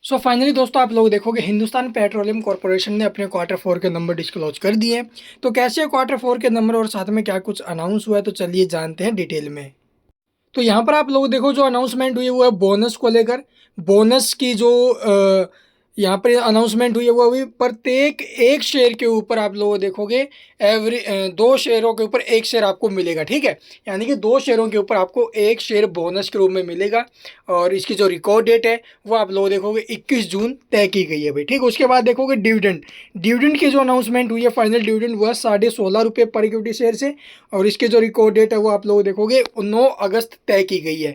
So finally दोस्तों आप लोग देखोगे हिंदुस्तान पेट्रोलियम कॉर्पोरेशन ने अपने क्वार्टर फोर के नंबर डिस्क्लोज कर दिए हैं। तो कैसे है क्वार्टर फोर के नंबर और साथ में क्या कुछ अनाउंस हुआ है, तो चलिए जानते हैं डिटेल में। तो यहाँ पर आप लोग देखो, जो अनाउंसमेंट हुई है वो है बोनस को लेकर। बोनस की जो यहाँ पर अनाउंसमेंट हुई है वो अभी प्रत्येक एक शेयर के ऊपर आप लोग देखोगे एवरी 2 शेयरों के ऊपर 1 शेयर आपको मिलेगा, ठीक है। यानी कि 2 शेयरों के ऊपर आपको 1 शेयर बोनस के रूप में मिलेगा। और इसकी जो रिकॉर्ड डेट है वो आप लोग देखोगे 21 जून तय की गई है भाई, ठीक। उसके बाद देखोगे डिविडेंड। डिविडेंड की जो अनाउंसमेंट हुई है, फाइनल डिविडेंड वो है 16.5 रुपये पर इक्विटी शेयर से। और इसके जो रिकॉर्ड डेट है वो आप लोग देखोगे 9 अगस्त तय की गई है।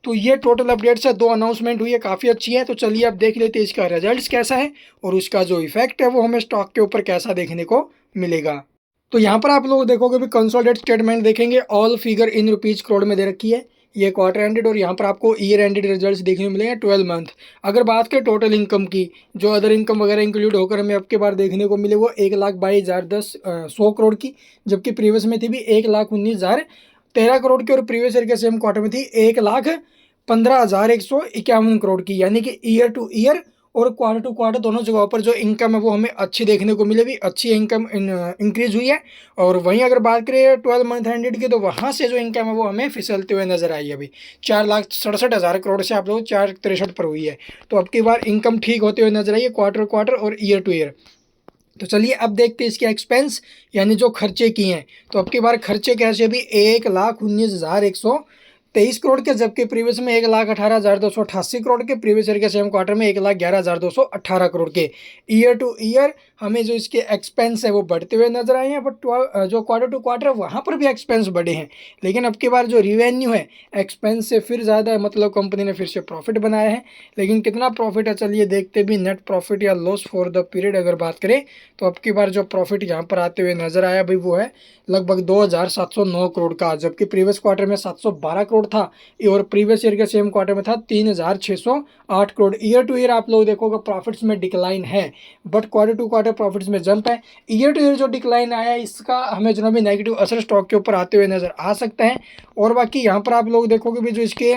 तो ये टोटल अपडेट्स है, 2 अनाउंसमेंट हुई है, काफ़ी अच्छी है। तो चलिए अब देख लेते हैं इसका रिजल्ट्स कैसा है और उसका जो इफेक्ट है वो हमें स्टॉक के ऊपर कैसा देखने को मिलेगा। तो यहाँ पर आप लोग देखोगे भी कंसोलिडेटेड स्टेटमेंट देखेंगे, all figure in rupees crore में दे रखी है। ये क्वार्टर एंडेड और यहाँ पर आपको ईयर एंडेड रिजल्ट्स देखने को मिलेंगे 12 मंथ। अगर बात करें टोटल इनकम की, जो अदर इनकम वगैरह इंक्लूड होकर हमें अब के बार देखने को मिले वो 1,22,100 करोड़ की, जबकि प्रीवियस में थी भी 1,19,013 करोड़ की। और प्रीवियस ईयर के सेम क्वार्टर में थी 1,15,151 करोड़ की। यानी कि ईयर टू ईयर और क्वार्टर टू क्वार्टर दोनों जगहों पर जो इनकम है वो हमें अच्छी देखने को मिले, भी अच्छी इनकम इंक्रीज हुई है। और वहीं अगर बात करें 12 मंथ एंडेड की, तो वहाँ से जो इनकम है वो हमें फिसलते हुए नजर आई है अभी। 4,67,000 करोड़ से आप लोग 4,63 पर हुई है। तो अब की बार इनकम ठीक होते हुए नजर आई है क्वार्टर क्वार्टर और ईयर टू ईयर। तो चलिए अब देखते हैं इसके एक्सपेंस, यानी जो खर्चे किए हैं। तो अब की बार खर्चे कैसे भी 1,19,123 करोड़ के, जबकि प्रीवियस में 1,18,288 करोड़ के। प्रीवियस ईयर के सेम क्वार्टर में 1,11,218 करोड़ के। ईयर टू ईयर हमें जो इसके एक्सपेंस है वो बढ़ते हुए नजर आए हैं, बट जो क्वार्टर टू क्वार्टर वहाँ पर भी एक्सपेंस बढ़े हैं। लेकिन अब की बार जो रिवेन्यू है एक्सपेंस से फिर ज़्यादा है, मतलब कंपनी ने फिर से प्रॉफिट बनाया है। लेकिन कितना प्रॉफिट है चलिए देखते भी। नेट प्रॉफिट या लॉस फॉर द पीरियड अगर बात करें, तो अब की बार जो प्रॉफिट यहाँ पर आते हुए नजर आया भाई वो है लगभग 2,709 करोड़ का, जबकि प्रीवियस क्वार्टर में 712 करोड़ था और प्रीवियस ईयर के सेम क्वार्टर में था 3,608 करोड़। ईयर टू ईयर आप लोग देखोगे प्रॉफिट्स में डिक्लाइन है, but quarter to quarter profits में जंप है। ईयर टू ईयर जो डिक्लाइन आया है इसका हमें जो भी नेगेटिव असर स्टॉक के ऊपर आते हुए नजर आ सकता है। और बाकी यहाँ पर आप लोग देखोगे भी जो इसके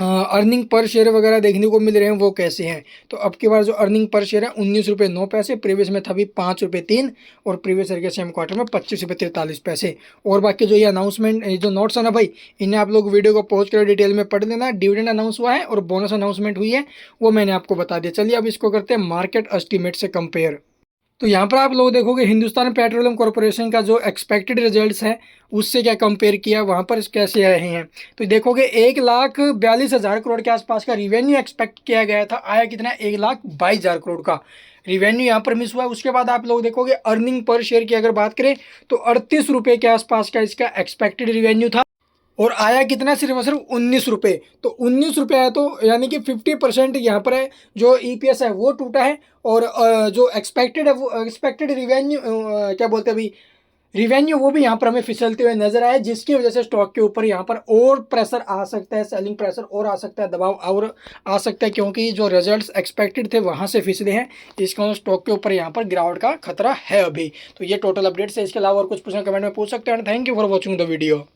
अर्निंग पर शेयर वगैरह देखने को मिल रहे हैं वो कैसे हैं। तो अब की बार जो अर्निंग पर शेयर है 19 रुपये 9 पैसे, प्रीवियस में था भी 5 रुपये 3, और प्रीवियस ईयर के सेम क्वार्टर में 25 रुपये 43 पैसे। और बाकी जो ये अनाउंसमेंट जो नोट्स है ना भाई, इन्हें आप लोग वीडियो को पॉज कर डिटेल में पढ़ लेना। डिविडेंड अनाउंस हुआ है और बोनस अनाउंसमेंट हुई है, वो मैंने आपको बता दिया। चलिए अब इसको करते हैं मार्केट एस्टीमेट से कंपेयर। तो यहाँ पर आप लोग देखोगे हिंदुस्तान पेट्रोलियम कॉर्पोरेशन का जो एक्सपेक्टेड रिजल्ट्स है उससे क्या कंपेयर किया, वहाँ पर कैसे रहे हैं। तो देखोगे 1,42,000 करोड़ के आसपास का रिवेन्यू एक्सपेक्ट किया गया था, आया कितना 1,22,000 करोड़ का रिवेन्यू यहाँ पर मिस हुआ। उसके बाद आप लोग देखोगे अर्निंग पर शेयर की अगर बात करें तो 38 रुपये के आसपास का इसका एक्सपेक्टेड रिवेन्यू था और आया कितना सिर्फ और सिर्फ 19 रुपये। तो 19 रुपये है, तो यानी कि 50% यहाँ पर है जो ईपीएस है वो टूटा है। और जो एक्सपेक्टेड है वो एक्सपेक्टेड रिवेन्यू क्या बोलते हैं अभी, रिवेन्यू वो भी यहाँ पर हमें फिसलते हुए नजर आए, जिसकी वजह से स्टॉक के ऊपर यहाँ पर और प्रेशर आ सकता है, सेलिंग प्रेशर और आ सकता है, दबाव और आ सकता है, क्योंकि जो रिजल्ट्स एक्सपेक्टेड थे वहाँ से फिसले हैं। इसका स्टॉक के ऊपर यहाँ पर गिरावट का खतरा है अभी। तो ये टोटल अपडेट्स है, इसके अलावा और कुछ पूछना कमेंट में पूछ सकते हैं। Thank you for watching the video.